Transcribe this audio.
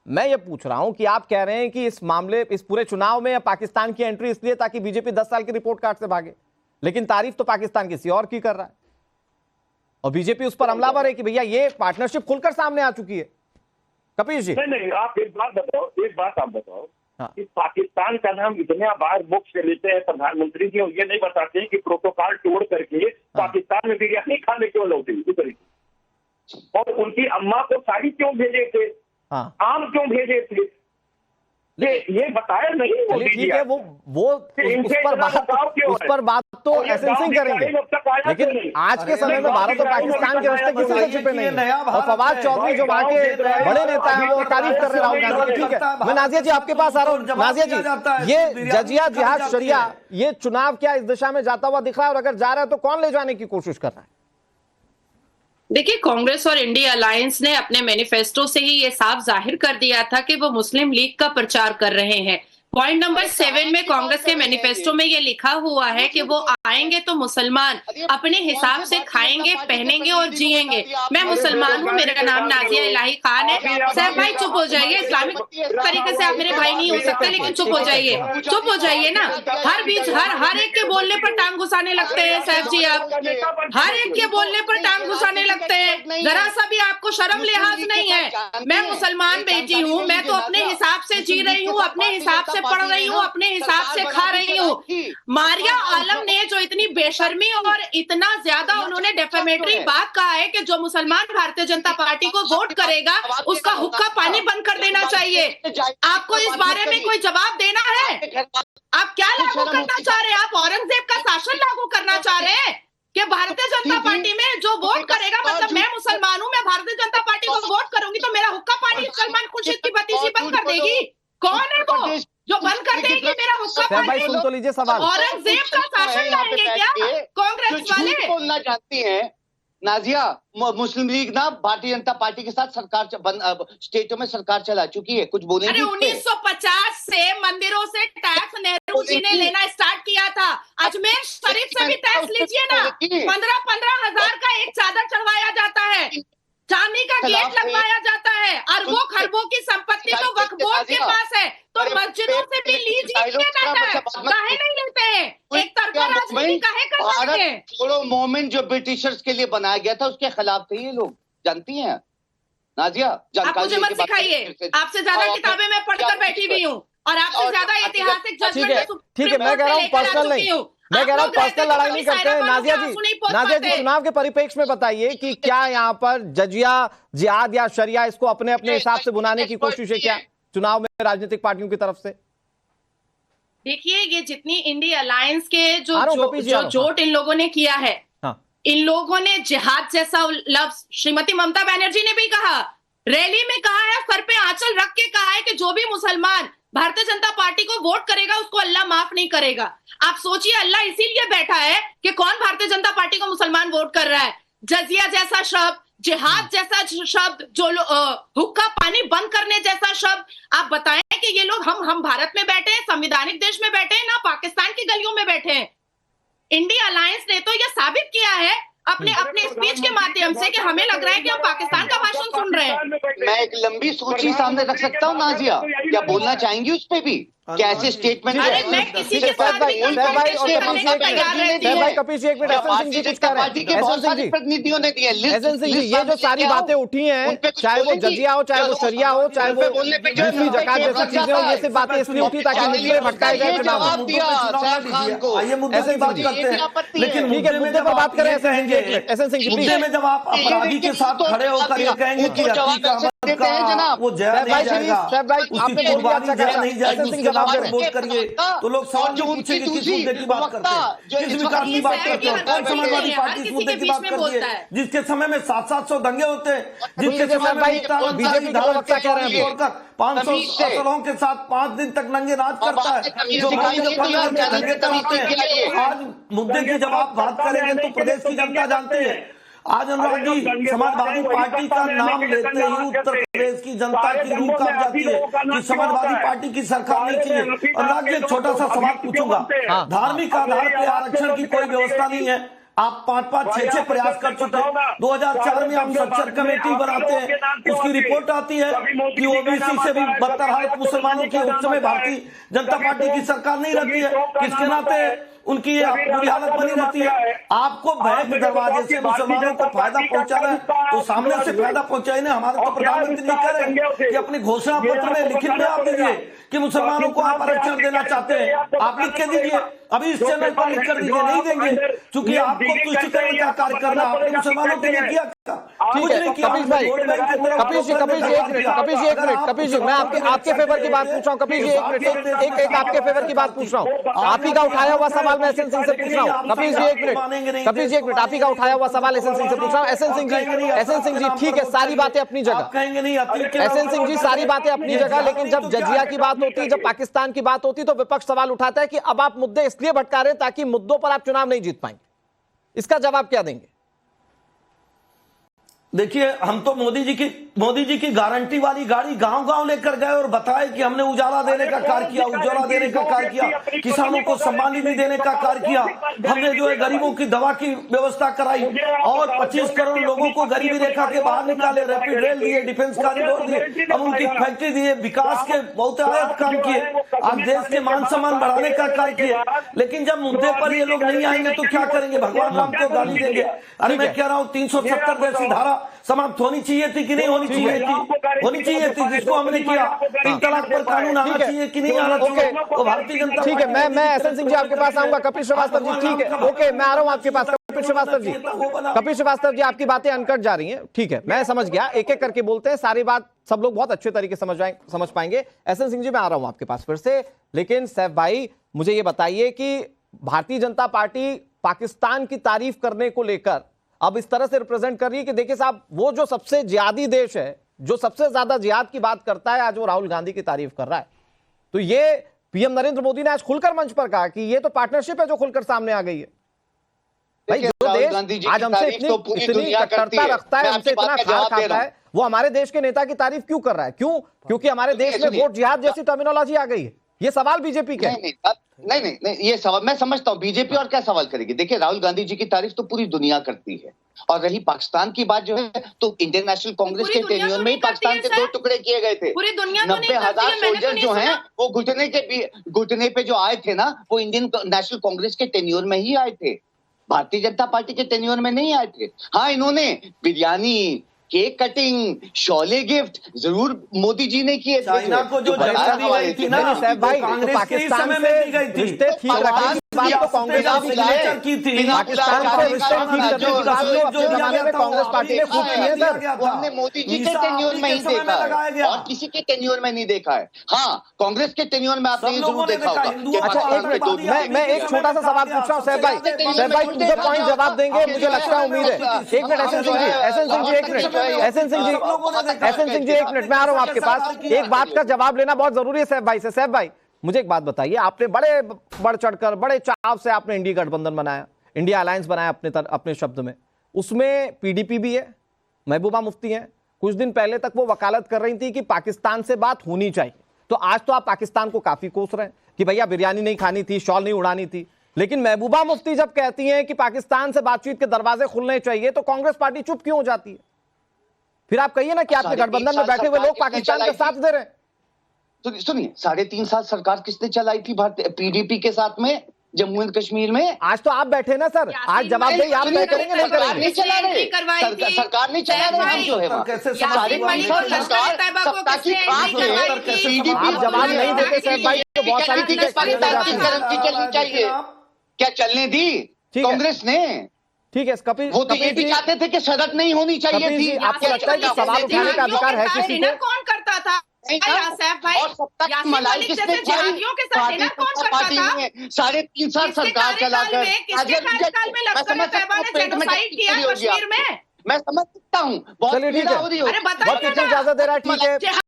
मैं ये पूछ रहा हूं कि आप कह रहे हैं कि इस मामले, इस पूरे चुनाव में पाकिस्तान की एंट्री इसलिए ताकि बीजेपी 10 साल की रिपोर्ट कार्ड से भागे, लेकिन तारीफ तो पाकिस्तान किसी और की कर रहा है और बीजेपी उस पर हमलावर है कि भैया ये पार्टनरशिप खुलकर सामने आ चुकी है। कपिल जी नहीं, आप एक बात आप बताओ हाँ। कि पाकिस्तान का नाम इतने बार मुख से लेते हैं प्रधानमंत्री जी, और ये नहीं बताते कि प्रोटोकॉल तोड़ करके पाकिस्तान में बिरयानी खाने क्यों लौटे उतरी, और उनकी अम्मा को साड़ी क्यों भेजे थे, आम क्यों भेजे थे, ये बताया नहीं। ठीक है, वो उस पर बात तो एसएन सिंह करेंगे, लेकिन आज के समय में भारत और पाकिस्तान के रिश्ते किसी से छिपे नहीं है। और फवाद चौधरी जो वहां के बड़े नेता हैं वो तारीफ कर रहे राहुल गांधी। ठीक है, मैं नाजिया जी आपके पास आ रहा हूँ। नाजिया जी, ये जजिया जिहाद शरिया, ये चुनाव क्या इस दिशा में जाता हुआ दिख रहा है, और अगर जा रहा है तो कौन ले जाने की कोशिश कर रहा है? देखिए, कांग्रेस और इंडिया अलायंस ने अपने मैनिफेस्टो से ही ये साफ जाहिर कर दिया था कि वो मुस्लिम लीग का प्रचार कर रहे हैं। पॉइंट नंबर 7 में कांग्रेस के मैनिफेस्टो में ये लिखा हुआ है कि वो आएंगे तो मुसलमान अपने हिसाब से खाएंगे, पहनेंगे और जिएंगे। मैं मुसलमान हूँ, मेरा नाम नाजिया इलाही खान है। सैफ भाई चुप हो जाइए, इस्लामिक तरीके से आप मेरे भाई नहीं हो सकते, लेकिन चुप हो जाइए ना। हर बीच हर एक के बोलने पर टांग घुसाने लगते हैं सैफ जी, आप हर एक के बोलने पर टांग घुसाने लगते हैं, जरा सा भी आपको शर्म लिहाज नहीं है। मैं मुसलमान बेटी हूँ, मैं तो अपने हिसाब से जी रही हूँ, अपने हिसाब से पढ़ रही हूँ, अपने हिसाब से खा रही हूँ। मारिया आलम ने जो इतनी बेशर्मी और इतना ज्यादा उन्होंने डेफेमेटरी बात कहा है कि जो मुसलमान भारतीय जनता पार्टी को वोट करेगा उसका हुक्का पानी बंद कर देना चाहिए। आपको इस बारे में कोई जवाब देना है? आप क्या लागू करना चाह रहे हैं? आप औरंगजेब का शासन लागू करना चाह रहे हैं कि भारतीय जनता पार्टी में जो वोट करेगा, मतलब मैं मुसलमान हूँ, मैं भारतीय जनता पार्टी को वोट करूंगी तो मेरा हुक्का पानी सलमान खुर्शीद की भतीजी बंद कर देगी? कौन है वो जो बंद कर देगी मेरा हुक्का पानी? सुन तो लीजिए सवाल। औरंगजेब का शासन लाएंगे क्या कांग्रेस वाले? बोलना चाहती है नाजिया, मुस्लिम लीग ना भारतीय जनता पार्टी के साथ सरकार स्टेटों में सरकार चला चुकी है, कुछ बोलेंगे? अरे 1950 से मंदिरों से टैक्स नेहरू जी ने लेना स्टार्ट किया था। अजमेर शरीफ से भी टैक्स लीजिए ना, 15-15 हजार का एक चादर चढ़वाया जाता है, चांदी का गेट लगवाया जाता है, अरबों खरबों की संपत्ति तो वक्फ बोर्ड के पास है, तो मस्जिदों से भी लीजिए ना, काहे नहीं लेते हैं? एक तरफा राजनीति काहे करते हैं? छोड़ो मूवमेंट जो ब्रिटिशर्स के लिए बनाया गया था उसके खिलाफ थे ये लोग, जानती हैं नाजिया? आप मुझे मत सिखाइए, आपसे ज्यादा किताबें मैं पढ़कर बैठी हुई हूँ और आपसे ज्यादा ऐतिहासिक जजमेंट। ठीक है, मैं कह रहा हूँ पर्सनल नहीं, मैं कह रहा हूँ पर्सनल लड़ाई नहीं करते हैं। नाजिया जी चुनाव के परिप्रेक्ष्य में बताइए कि क्या यहाँ पर जजिया जिहाद या शरिया इसको अपने अपने हिसाब से बुनाने की कोशिश है क्या चुनाव में राजनीतिक पार्टियों की तरफ से? देखिए, ये जितनी इंडिया अलायंस के जो जोट इन लोगों ने किया है, इन लोगों ने जिहाद जैसा लफ्ज श्रीमती ममता बनर्जी ने भी कहा, रैली में कहा है, सर पे आंचल रख के कहा है कि जो भी मुसलमान भारतीय जनता पार्टी को वोट करेगा उसको अल्लाह माफ नहीं करेगा। आप सोचिए, अल्लाह इसीलिए बैठा है कि कौन भारतीय जनता पार्टी को मुसलमान वोट कर रहा है। जजिया जैसा शब्द, जिहाद जैसा शब्द, जो हुक्का पानी बंद करने जैसा शब्द, आप बताएं कि ये लोग हम भारत में बैठे हैं, संविधानिक देश में बैठे हैं, ना पाकिस्तान की गलियों में बैठे हैं। इंडिया अलायंस ने तो यह साबित किया है अपने स्पीच के माध्यम से कि हमें लग रहा है कि हम पाकिस्तान का भाषण सुन रहे हैं। मैं एक लंबी सूची सामने रख सकता हूँ नाजिया, क्या बोलना चाहेंगी उस पे भी? कैसे स्टेटमेंट? पार्टी के प्रतिनिधियों ने दिए, ये जो सारी बातें उठी हैं, चाहे वो जजिया हो, चाहे वो शरिया हो, चाहे वो दूसरी जगह जैसी चीजें हो, ये सिर्फ बातें इसलिए उठी ताकि मुद्दे भटकाए जाए चुनाव। लेकिन मुद्दे पर बात करें एसएन सिंह जी, में जब आप अपराधी के साथ खड़े होकर ये कहेंगे कि वो जहर नहीं जाएगा, उसकी कुर्बानी जहर नहीं जाएगी, वोट करिए, तो लोग सवाल जो पूछेंगे किस मुद्दे की बात करते हैं, किस विकास की बात करते हैं? कौन समाजवादी पार्टी इस मुद्दे की बात करती है जिसके समय में 700-700 दंगे होते हैं, जिसके समय में बीजेपी धारा 500 असलों के साथ 5 दिन तक नंगे नाच करता है, जो दंगे कराते हैं। आज मुद्दे की जब आप बात करेंगे तो प्रदेश की जनता जानती है। आज अनुराग जी, समाजवादी पार्टी का नाम लेते ही उत्तर प्रदेश की जनता की रूह कांप जाती है कि समाजवादी पार्टी की सरकार नहीं चाहिए। अनुराग जी, एक छोटा सा सवाल पूछूंगा, धार्मिक आधार पर आरक्षण की कोई व्यवस्था नहीं है, आप 5-5, 6-6 प्रयास कर चुके हैं। 2004 में आप स्ट्रक्चर कमेटी बनाते हैं, उसकी रिपोर्ट आती है कि ओबीसी से भी बदतर हालत मुसलमानों की। उस समय भारतीय जनता पार्टी की सरकार नहीं रहती है, किसके नाते उनकी बुरी हालत बनी रहती है। आपको भय के दरवाजे से मुसलमानों को फायदा पहुंचा रहे तो सामने से फायदा पहुंचाने हमारे तो प्रधानमंत्री नहीं कह रहे कि अपने घोषणा पत्र में लिखित में आप दीजिए कि मुसलमानों को आप आरक्षण देना चाहते हैं, आप लिख के दीजिए। अभी इस चैनल पर लिख कर दीजिए, नहीं देंगे क्योंकि आपको तुष्टिकरण का कार्य करना आपने मुसलमानों के लिए किया। ठीक है कपिल भाई, कपिल जी एक मिनट, कपिल जी मैं आपके फेवर की बात पूछ रहा हूँ। कपिल जी एक आपके फेवर की बात पूछ रहा हूँ। आप ही का उठाया हुआ सवाल मैं एसएन सिंह से पूछ रहा हूँ। कपिल जी एक मिनट, आप ही का उठाया हुआ सवाल एसएन सिंह से पूछ रहा हूँ। एसएन सिंह जी ठीक है, सारी बातें अपनी जगह, एसएन सिंह जी सारी बातें अपनी जगह, लेकिन जब जजिया की बात होती है, जब पाकिस्तान की बात होती है तो विपक्ष सवाल उठाता है कि अब आप मुद्दे इसलिए भटका रहे हैं ताकि मुद्दों पर आप चुनाव नहीं जीत पाएंगे। इसका जवाब क्या देंगे? देखिए, हम तो मोदी जी की गारंटी वाली गाड़ी गांव-गांव लेकर गए और बताए कि हमने उजाला देने का कार्य किया, उज्ज्वला देने का कार्य किया, किसानों को सम्मान निधि देने का कार्य किया, हमने जो है गरीबों की दवा की व्यवस्था कराई और 25 करोड़ लोगों को गरीबी रेखा के बाहर निकाले, रैपिड रेल दिए, डिफेंस कॉरिडोर दिए, अब उनकी फैक्ट्री दिए, विकास के बहुत आयत काम किए, आज देश के मान सम्मान बढ़ाने का कार्य किया। लेकिन जब मुद्दे पर ये लोग नहीं आएंगे तो क्या करेंगे? भगवान राम को गाली देंगे। अरे मैं कह रहा हूँ 370 जैसी धारा समाप्त होनी चाहिए थी कि नहीं होनी चाहिए थी, जिसको हमने किया। 3 तलाक पर कानून आना चाहिए कि नहीं आना चाहिए, तो भारतीय जनता। ठीक है, मैं एसएन सिंह जी आपके पास आऊंगा। कपिल श्रीवास्तव जी ठीक है, ओके मैं आ रहा हूं आपके पास। कपिल श्रीवास्तव जी आपकी बातें अनकट जा रही हैं, ठीक है मैं समझ गया, एक एक करके बोलते हैं, सारी बात सब लोग बहुत अच्छे तरीके समझ पाएंगे। एसएन सिंह जी मैं आ रहा हूं आपके पास फिर से, लेकिन सैफ भाई मुझे ये बताइए कि भारतीय जनता पार्टी पाकिस्तान की तारीफ करने को लेकर अब इस तरह से रिप्रेजेंट कर रही है कि देखिए साहब, वो जो सबसे जिहादी देश है, जो सबसे ज्यादा जिहाद की बात करता है, आज वो राहुल गांधी की तारीफ कर रहा है। तो ये पीएम नरेंद्र मोदी ने आज खुलकर मंच पर कहा कि ये तो पार्टनरशिप है जो खुलकर सामने आ गई है। भाई जो देश आज हमसे इतनी कट्टरता रखता है, हमसे इतना खार खाता है, वो हमारे देश के नेता की तारीफ क्यों कर रहा है? क्यों? क्योंकि हमारे देश में वोट जिहाद जैसी टर्मिनोलॉजी आ गई है। ये सवाल बीजेपी का नहीं, ये सवाल मैं समझता हूँ। बीजेपी और क्या सवाल करेगी? देखिए, राहुल गांधी जी की तारीफ तो पूरी दुनिया करती है, और रही पाकिस्तान की बात जो है, तो इंडियन नेशनल कांग्रेस के टेन्योर में ही पाकिस्तान के 2 टुकड़े किए गए थे। 90,000 सोल्जर जो हैं वो घुटने पे जो आए थे ना, वो इंडियन नेशनल कांग्रेस के टेन्योर में ही आए थे, भारतीय जनता पार्टी के टेन्योर में नहीं आए थे। हाँ, इन्होंने biryani, cake cutting, Sholay gift जरूर मोदी जी ने किए थे। चाइना को जो जगह दी गई थी ना भाई, पाकिस्तान से रिश्ते ठीक रखने की बात तो कांग्रेस की थी। पाकिस्तान से रिश्ते ठीक करने की बात तो अपने जमाने में कांग्रेस पार्टी ने खूब की है सर। वो हमने मोदी जी के टेन्योर में ही देखा है और किसी के टेन्योर में नहीं देखा है। हाँ, कांग्रेस के टेन्योर में आपने जरूर देखा होगा। अच्छा एक मिनट, मैं एक छोटा सा सवाल पूछ रहा हूँ सैफ भाई, मुझे पॉइंट जवाब देंगे मुझे लगता है, उम्मीद है। एक मिनट एसएन सिंह जी एक मिनट, एसएन सिंह जी एक मिनट, मैं आ रहा हूं आपके पास। एक बात का जवाब लेना बहुत जरूरी है सैफ भाई से। सैफ भाई मुझे एक बात बताइए, आपने बड़े बढ़ चढ़कर बड़े चाव से आपने इंडिया गठबंधन बनाया, इंडिया अलायंस बनाया अपने शब्द में, उसमें पीडीपी भी है, महबूबा मुफ्ती है। कुछ दिन पहले तक वो वकालत कर रही थी कि पाकिस्तान से बात होनी चाहिए, तो आज तो आप पाकिस्तान को काफी कोस रहे हैं कि भैया बिरयानी नहीं खानी थी, शॉल नहीं उड़ानी थी। लेकिन महबूबा मुफ्ती जब कहती हैं कि पाकिस्तान से बातचीत के दरवाजे खुलने चाहिए, तो कांग्रेस पार्टी चुप क्यों हो जाती है? फिर आप कहिए ना कि आपके गठबंधन में बैठे हुए लोग पाकिस्तान का साथ दे रहे हैं। तो सुनिए, 3.5 साल सरकार किसने चलाई थी भारतीय पीडीपी के साथ में जम्मू एंड कश्मीर में? आज तो आप बैठे ना सर, आज जवाब दें, आप तय करेंगे नहीं करेंगे? नहीं चला रहे, सरकार नहीं चला रहे, हम जो है आप जवाब नहीं देते सैफ भाई, तो बहुत सारी चीजें चलनी चाहिए। क्या चलने दी कांग्रेस ने? ठीक है कपिल, वो तो ये भी चाहते थे कि सड़क नहीं होनी चाहिए थी। आपको लगता है कि सवाल उठाने का अधिकार है किसी को? कौन करता था? और सत्ता मलाई किसने पार्टी 3.5 साल सरकार चलाकर मैं समझ सकता हूँ, बहुत चलिए ठीक है, हो रही हो। इजाजत दे रहा है, ठीक है।